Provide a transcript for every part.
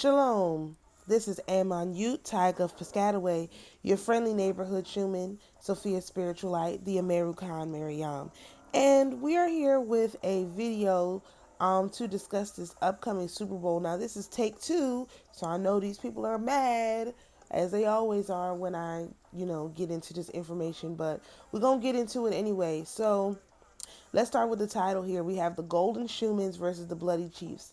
Shalom. This is Amonute Tayac of Piscataway, your friendly neighborhood Shuman, Sophia Spiritualite, the AmaruKhan Miriyam. And we are here with a video to discuss this upcoming Super Bowl. Now, this is take two, so I know these people are mad, as they always are when I, get into this information, but we're going to get into it anyway. So, let's start with the title here. We have the Golden Shumans versus the Bloody Chiefs.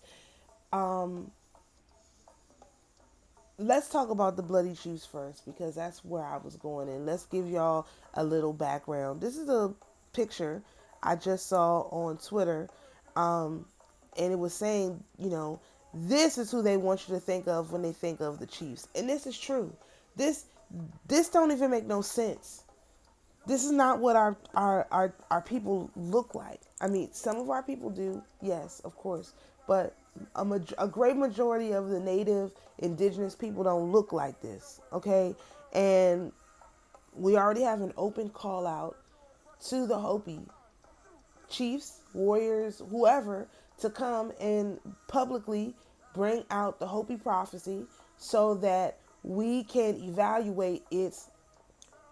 Let's talk about the Bloody Chiefs first, because that's where I was going, and let's give y'all a little background. This is a picture I just saw on Twitter, and it was saying, this is who they want you to think of when they think of the Chiefs, and this is true. This don't even make no sense. This is not what our people look like. I mean, some of our people do, yes, of course, but a great majority of the native indigenous people don't look like this, okay? And we already have an open call out to the Hopi chiefs, warriors, whoever, to come and publicly bring out the Hopi prophecy so that we can evaluate its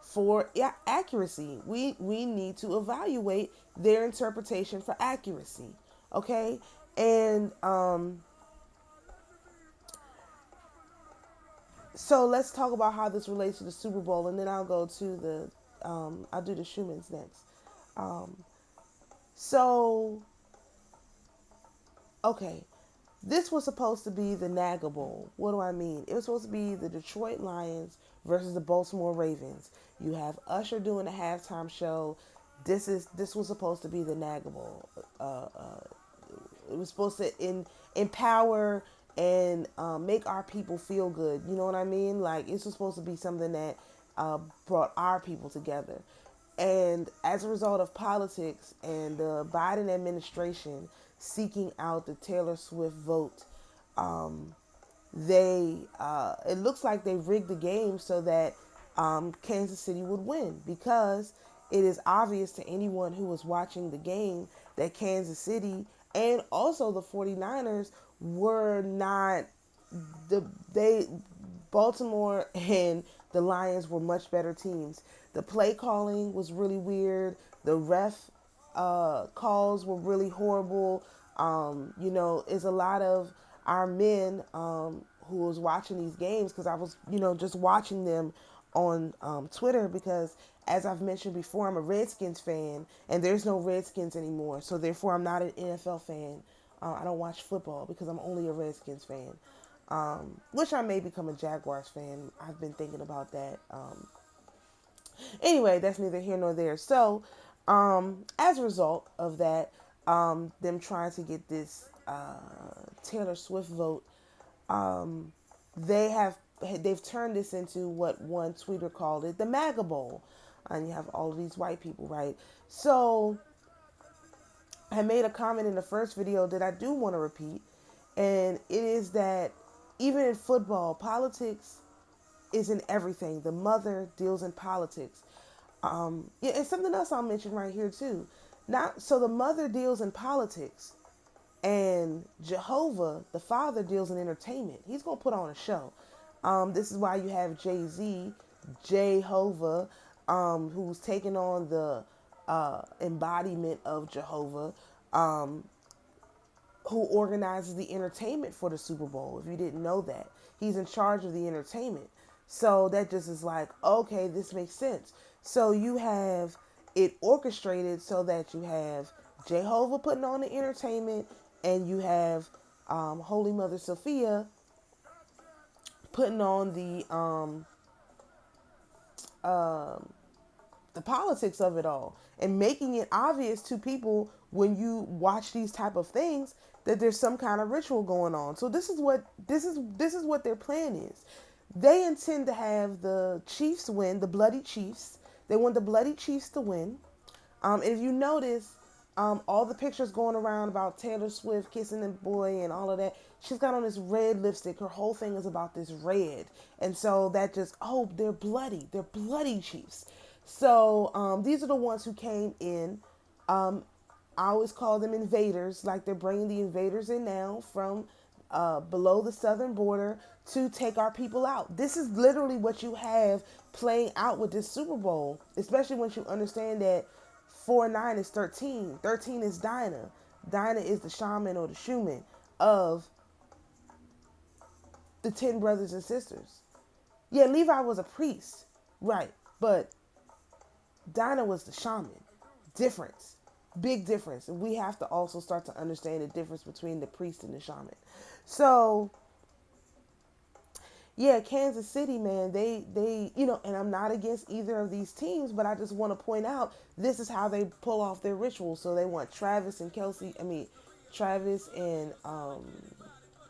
for accuracy. We need to evaluate their interpretation for accuracy, okay? And so let's talk about how this relates to the Super Bowl, and then I'll go to the I'll do the Shumans next. So okay, this was supposed to be the Naga Bowl. What do I mean? It was supposed to be the Detroit Lions versus the Baltimore Ravens. You have Usher doing a halftime show. This was supposed to be the Naga Bowl. It was supposed to empower and make our people feel good. You know what I mean? Like, it's supposed to be something that brought our people together. And as a result of politics and the Biden administration seeking out the Taylor Swift vote, it looks like they rigged the game so that Kansas City would win, because it is obvious to anyone who was watching the game that Kansas City and also the 49ers were not Baltimore and the Lions were much better teams. The play calling was really weird. The ref calls were really horrible. Is a lot of our men who was watching these games, because I was, just watching them on Twitter, because as I've mentioned before, I'm a Redskins fan, and there's no Redskins anymore, so therefore I'm not an NFL fan. I don't watch football because I'm only a Redskins fan, which I may become a Jaguars fan. I've been thinking about that. Anyway, that's neither here nor there. So, as a result of that, them trying to get this Taylor Swift vote, they've turned this into what one tweeter called it, the MAGA Bowl. And you have all of these white people, right? So I made a comment in the first video that I do want to repeat, and it is that even in football, politics is in everything. The mother deals in politics. And something else I'll mention right here too. So the mother deals in politics, and Jehovah, the father, deals in entertainment. He's gonna put on a show. This is why you have Jay-Z, Jehovah, who's taking on the embodiment of Jehovah, who organizes the entertainment for the Super Bowl. If you didn't know that, he's in charge of the entertainment. So that just is like, okay, this makes sense. So you have it orchestrated so that you have Jehovah putting on the entertainment, and you have Holy Mother Sophia putting on the politics of it all, and making it obvious to people when you watch these type of things that there's some kind of ritual going on. So this is what their plan is. They intend to have the Chiefs win, the Bloody Chiefs. They want the Bloody Chiefs to win. If you notice, all the pictures going around about Taylor Swift kissing the boy and all of that, she's got on this red lipstick. Her whole thing is about this red. And so that just, they're bloody. They're Bloody Chiefs. So these are the ones who came in. I always call them invaders, like they're bringing the invaders in now from below the southern border to take our people out. This is literally what you have playing out with this Super Bowl, especially once you understand that 4-9 is 13. 13 is Dinah. Dinah is the shaman or the Shuman of the 10 brothers and sisters. Yeah, Levi was a priest, right, but Dinah was the shaman. Difference. Big difference. And we have to also start to understand the difference between the priest and the shaman. So, yeah, Kansas City, man, they, and I'm not against either of these teams, but I just want to point out this is how they pull off their rituals. So they want Travis and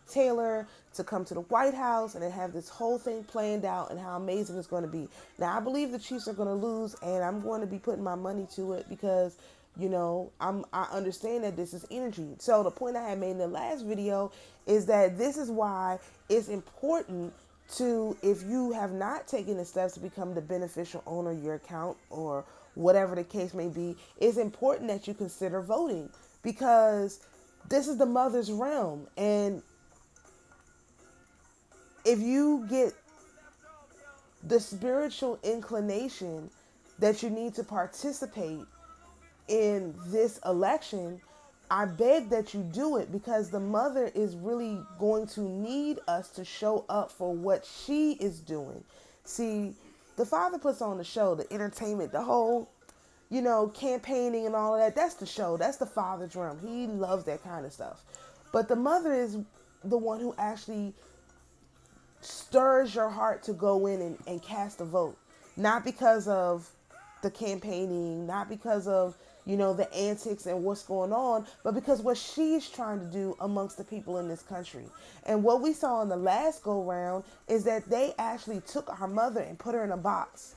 Taylor to come to the White House, and they have this whole thing planned out and how amazing it's going to be. Now, I believe the Chiefs are going to lose, and I'm going to be putting my money to it because, I understand that this is energy. So the point I had made in the last video is that this is why it's important to, if you have not taken the steps to become the beneficial owner of your account or whatever the case may be, it's important that you consider voting because this is the mother's realm. And if you get the spiritual inclination that you need to participate in this election, I beg that you do it because the mother is really going to need us to show up for what she is doing. See, the father puts on the show, the entertainment, the whole, campaigning and all of that. That's the show. That's the father's realm. He loves that kind of stuff. But the mother is the one who actually stirs your heart to go in and cast a vote. Not because of the campaigning, not because of, the antics and what's going on, but because what she's trying to do amongst the people in this country. And what we saw in the last go round is that they actually took our mother and put her in a box.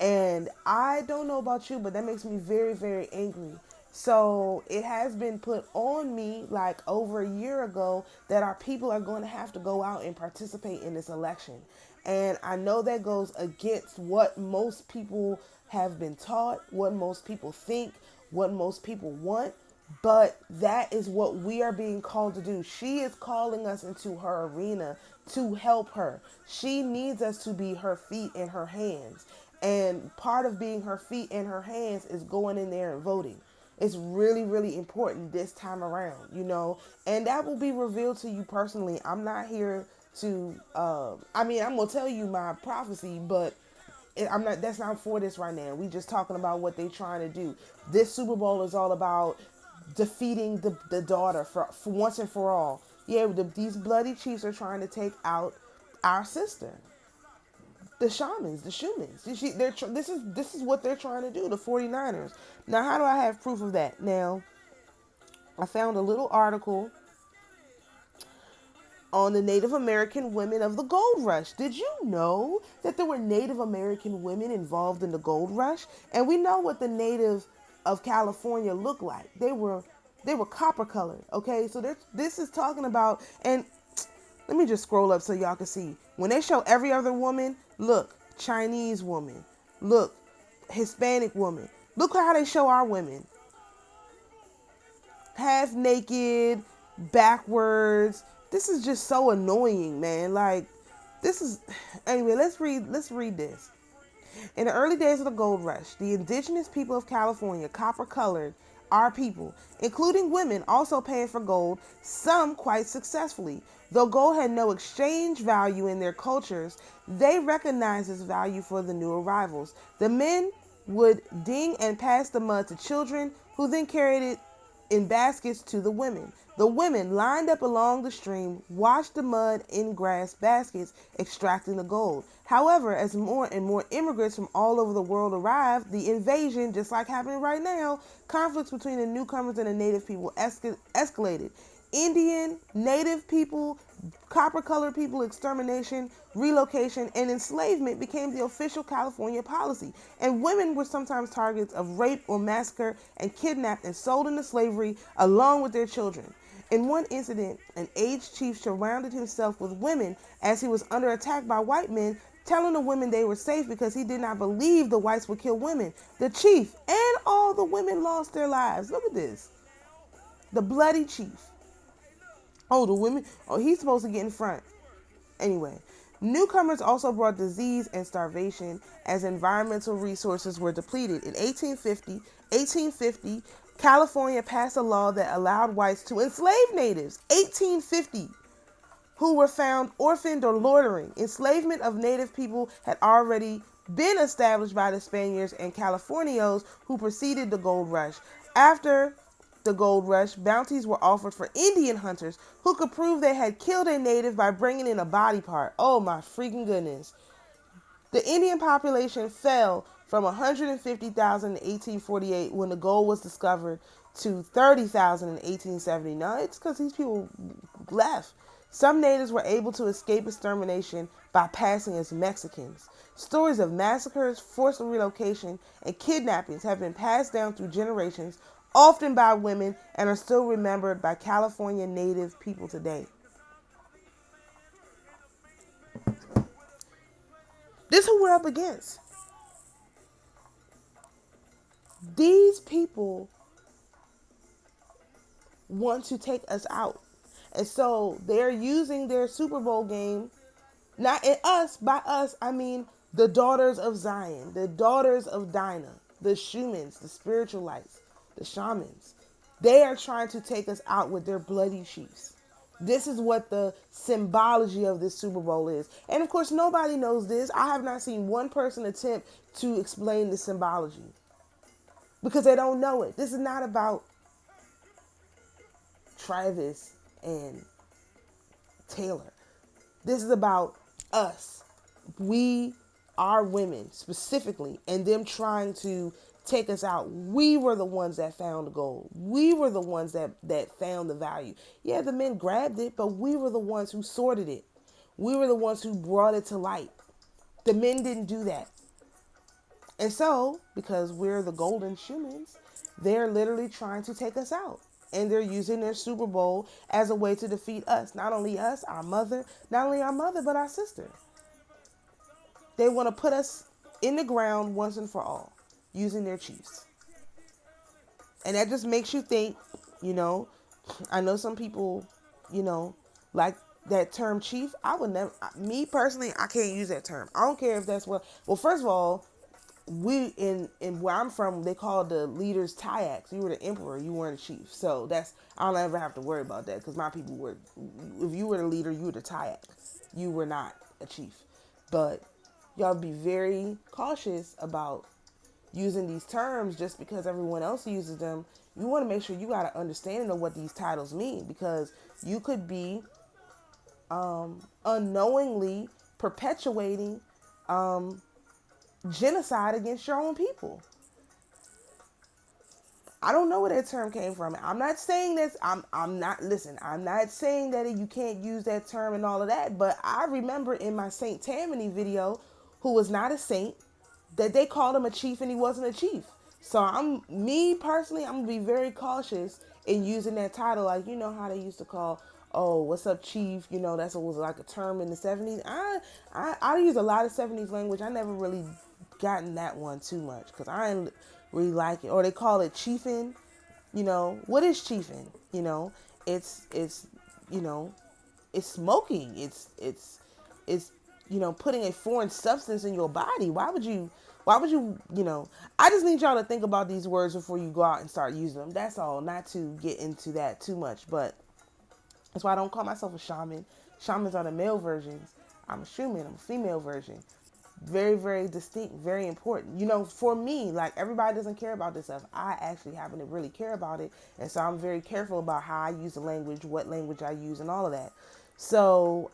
And I don't know about you, but that makes me very, very angry. So it has been put on me like over a year ago that our people are going to have to go out and participate in this election. And I know that goes against what most people have been taught, what most people think, what most people want. But that is what we are being called to do. She is calling us into her arena to help her. She needs us to be her feet and her hands. And part of being her feet and her hands is going in there and voting. It's really, really important this time around, and that will be revealed to you personally. I'm not here to, I'm going to tell you my prophecy, but that's not for this right now. We just talking about what they trying to do. This Super Bowl is all about defeating the daughter for once and for all. Yeah, these bloody chiefs are trying to take out our sister. The shamans, the Shumans. This is what they're trying to do, the 49ers. Now, how do I have proof of that? Now, I found a little article on the Native American women of the gold rush. Did you know that there were Native American women involved in the gold rush? And we know what the native of California looked like. They were copper colored, okay? So this is talking about, and let me just scroll up so y'all can see. When they show every other woman, look, Chinese woman, look, Hispanic woman. Look how they show our women. Half naked, backwards. This is just so annoying, man. Anyway, let's read this. In the early days of the gold rush, the indigenous people of California, copper-colored, our people, including women, also paying for gold, some quite successfully. Though gold had no exchange value in their cultures, they recognized its value for the new arrivals. The men would ding and pass the mud to children, who then carried it in baskets to the women. The women lined up along the stream, washed the mud in grass baskets, extracting the gold. However, as more and more immigrants from all over the world arrived, the invasion, just like happening right now, conflicts between the newcomers and the native people escalated. Indian, native people, copper-colored people extermination, relocation, and enslavement became the official California policy, and women were sometimes targets of rape or massacre and kidnapped and sold into slavery along with their children. In one incident, an aged chief surrounded himself with women as he was under attack by white men, telling the women they were safe because he did not believe the whites would kill women. The chief and all the women lost their lives. Look at this. The bloody chief. Oh, the women. Oh, he's supposed to get in front. Anyway, newcomers also brought disease and starvation as environmental resources were depleted. In 1850, California passed a law that allowed whites to enslave natives. 1850, who were found orphaned or loitering. Enslavement of native people had already been established by the Spaniards and Californios who preceded the gold rush. After the gold rush, bounties were offered for Indian hunters who could prove they had killed a native by bringing in a body part. Oh my freaking goodness. The Indian population fell from 150,000 in 1848 when the gold was discovered to 30,000 in 1879. It's because these people left. Some natives were able to escape extermination by passing as Mexicans. Stories of massacres, forced relocation, and kidnappings have been passed down through generations, often by women, and are still remembered by California native people today. This is who we're up against. These people want to take us out. And so they're using their Super Bowl game, not in us, by us, I mean the daughters of Zion, the daughters of Dinah, the Shumans, the Spiritualites, the Shamans. They are trying to take us out with their bloody sheaths. This is what the symbology of this Super Bowl is. And of course, nobody knows this. I have not seen one person attempt to explain the symbology because they don't know it. This is not about Travis and Taylor. This is about us. We are women specifically, and them trying to take us out. We were the ones that found the gold. We were the ones that found the value. Yeah, the men grabbed it, but we were the ones who sorted it. We were the ones who brought it to light. The men didn't do that. And so, because we're the golden Shumans, they're literally trying to take us out. And they're using their Super Bowl as a way to defeat us. Not only us, our mother, not only our mother, but our sister. They want to put us in the ground once and for all, using their chiefs. And that just makes you think, you know, I know some people, you know, like that term chief. I would never, me personally, I can't use that term. I don't care if that's what, well, first of all, we in where I'm from, they call the leaders Tayacs. You were the emperor, you weren't a chief. So that's, I don't ever have to worry about that because my people were, if you were the leader, you were the Tayac. You were not a chief. But y'all be very cautious about using these terms just because everyone else uses them. You want to make sure you got an understanding of what these titles mean, because you could be unknowingly perpetuating genocide against your own people. I don't know where that term came from. I'm not saying this. I'm not, listen, I'm not saying that you can't use that term and all of that, but I remember in my Saint Tammany video, who was not a saint, that they called him a chief and he wasn't a chief. So me personally, I'm gonna be very cautious in using that title. Like, you know how they used to call, oh, what's up, chief? You know, that's what was like a term in the 70s. I use a lot of 70s language. I never really gotten that one too much because I didn't really like it. Or they call it chiefing. You know, what is chiefing? You know, it's you know, it's smoking. It's you know, putting a foreign substance in your body. You know, I just need y'all to think about these words before you go out and start using them. That's all, not to get into that too much, but that's why I don't call myself a shaman. Shamans are the male versions. I'm a Shuman, I'm a female version. Very, very distinct, very important. You know, for me, like, everybody doesn't care about this stuff. I actually happen to really care about it. And so I'm very careful about how I use the language, what language I use, and all of that. So,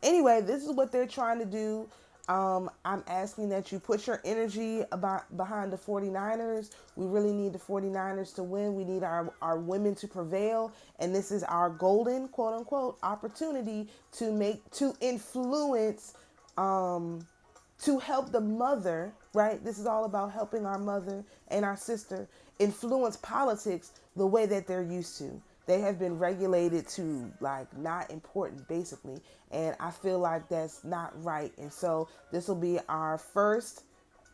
anyway, this is what they're trying to do. I'm asking that you put your energy behind the 49ers. We really need the 49ers to win. We need our women to prevail. And this is our golden, quote unquote, opportunity to influence, to help the mother, right? This is all about helping our mother and our sister influence politics the way that they're used to. They have been regulated to, like, not important, basically. And I feel like that's not right. And so this will be our first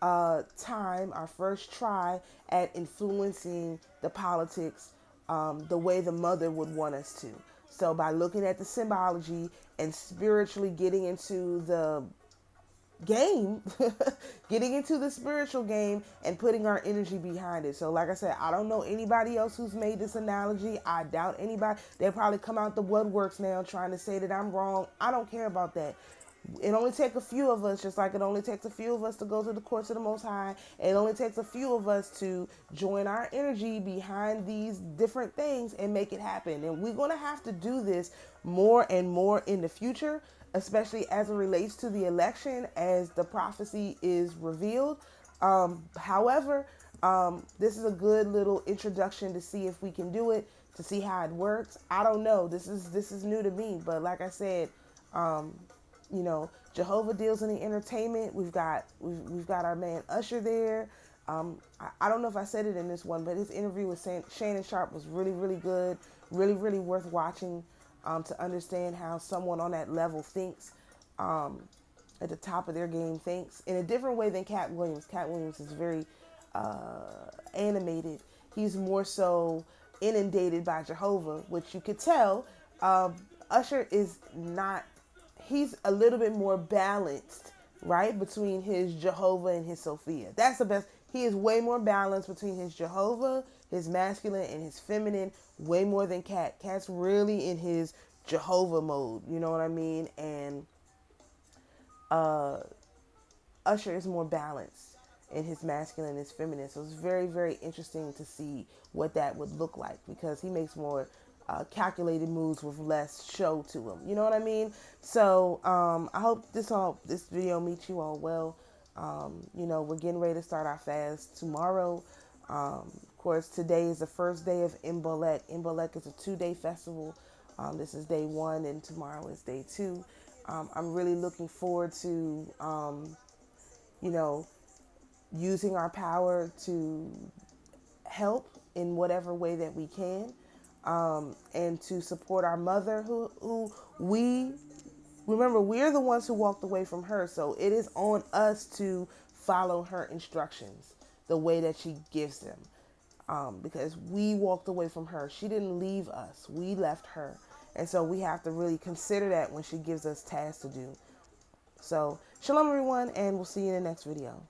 time, our first try at influencing the politics the way the mother would want us to. So by looking at the symbology and spiritually getting into the game, getting into the spiritual game and putting our energy behind it. So like I said, I don't know anybody else who's made this analogy. I doubt anybody. They'll probably come out the woodworks now trying to say that I'm wrong. I don't care about that. It only takes a few of us, just like it only takes a few of us to go to the courts of the Most High. It only takes a few of us to join our energy behind these different things and make it happen. And we're going to have to do this more and more in the future, especially as it relates to the election, as the prophecy is revealed. However, this is a good little introduction to see if we can do it, to see how it works. I don't know. This is new to me, but like I said, you know, Jehovah deals in the entertainment. We've got our man Usher there. I don't know if I said it in this one, but his interview with Shannon Sharp was really, really good. Really, really worth watching, to understand how someone on that level thinks, at the top of their game thinks in a different way than Cat Williams. Cat Williams is very animated. He's more so inundated by Jehovah, which you could tell. Usher is not. He's a little bit more balanced, right, between his Jehovah and his Sophia. That's the best. He is way more balanced between his Jehovah, his masculine, and his feminine, way more than Cat. Cat's really in his Jehovah mode, you know what I mean? And Usher is more balanced in his masculine and his feminine. So it's very, very interesting to see what that would look like, because he makes more calculated moves with less show to him. You know what I mean? So I hope this video meets you all well. You know, we're getting ready to start our fast tomorrow. Of course, today is the first day of Imbolc. Imbolc is a 2-day festival. This is day 1 and tomorrow is day 2. I'm really looking forward to, you know, using our power to help in whatever way that we can, and to support our mother, who we remember, we're the ones who walked away from her. So it is on us to follow her instructions the way that she gives them, because we walked away from her. She didn't leave us. We left her. And so we have to really consider that when she gives us tasks to do. So, shalom everyone, and we'll see you in the next video.